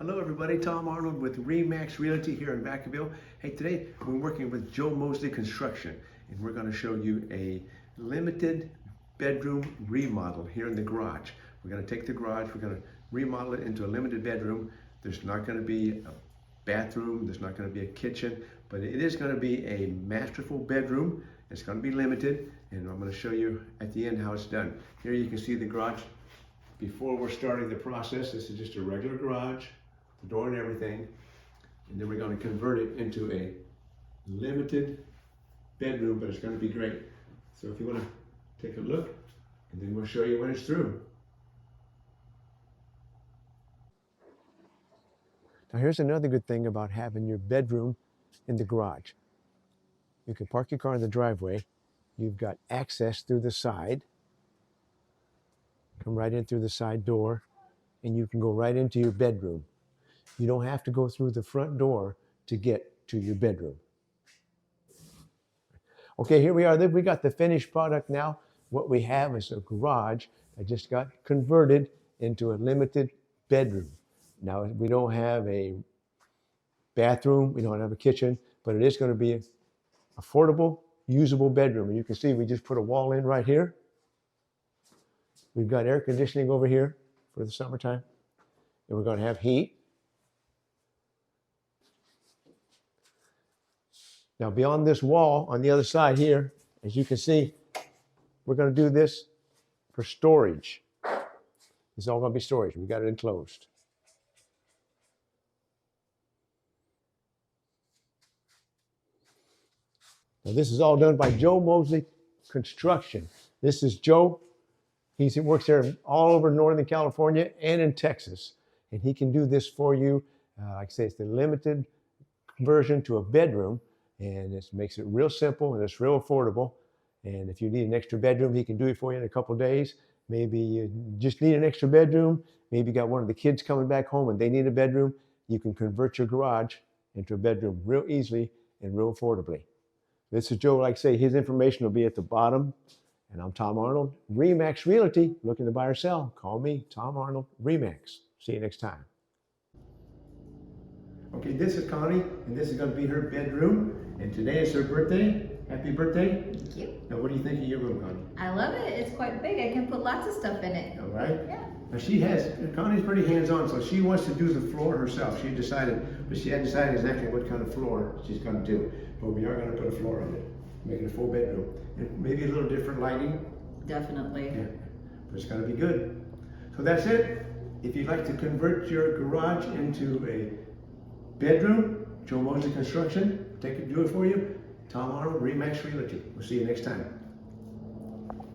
Hello everybody, Tom Arnold with RE/MAX Realty here in Vacaville. Hey, today we're working with Joe Mosley Construction and we're going to show you a limited bedroom remodel here in the garage. We're going to take the garage, we're going to remodel it into a limited bedroom. There's not going to be a bathroom, there's not going to be a kitchen, but it is going to be a masterful bedroom. It's going to be limited and I'm going to show you at the end how it's done. Here you can see the garage. Before we're starting the process, this is just a regular garage, the door and everything, and then we're going to convert it into a limited bedroom, but it's going to be great. So if you want to take a look, and then we'll show you when it's through. Now here's another good thing about having your bedroom in the garage. You can park your car in the driveway. You've got access through the side. Come right in through the side door, and you can go right into your bedroom. You don't have to go through the front door to get to your bedroom. Okay, here we are. We got the finished product now. What we have is a garage that just got converted into a limited bedroom. Now, we don't have a bathroom, we don't have a kitchen, but it is going to be an affordable, usable bedroom. And you can see we just put a wall in right here. We've got air conditioning over here for the summertime, and we're going to have heat. Now beyond this wall on the other side here, as you can see, we're going to do this for storage. It's all going to be storage. We got it enclosed. Now this is all done by Joe Mosley Construction. This is Joe. He works there all over Northern California and in Texas. And he can do this for you. Like I say, it's the limited conversion to a bedroom. And it makes it real simple and it's real affordable. And if you need an extra bedroom, he can do it for you in a couple of days. Maybe you just need an extra bedroom. Maybe you got one of the kids coming back home and they need a bedroom. You can convert your garage into a bedroom real easily and real affordably. This is Joe. Like I say, his information will be at the bottom. And I'm Tom Arnold, RE/MAX Realty. Looking to buy or sell? Call me, Tom Arnold, RE/MAX. See you next time. Okay, this is Connie, and this is going to be her bedroom. And today is her birthday. Happy birthday. Thank you. Now, what do you think of your room, Connie? I love it. It's quite big. I can put lots of stuff in it. All right. Yeah. Now, Connie's pretty hands-on, so she wants to do the floor herself. She decided, but she hadn't decided exactly what kind of floor she's going to do. But we are going to put a floor in it, make it a full bedroom. And maybe a little different lighting. Definitely. Yeah, but it's going to be good. So that's it. If you'd like to convert your garage into a bedroom, Joe Mosley Construction, do it for you. Tom Arnold, RE/MAX Realty. We'll see you next time.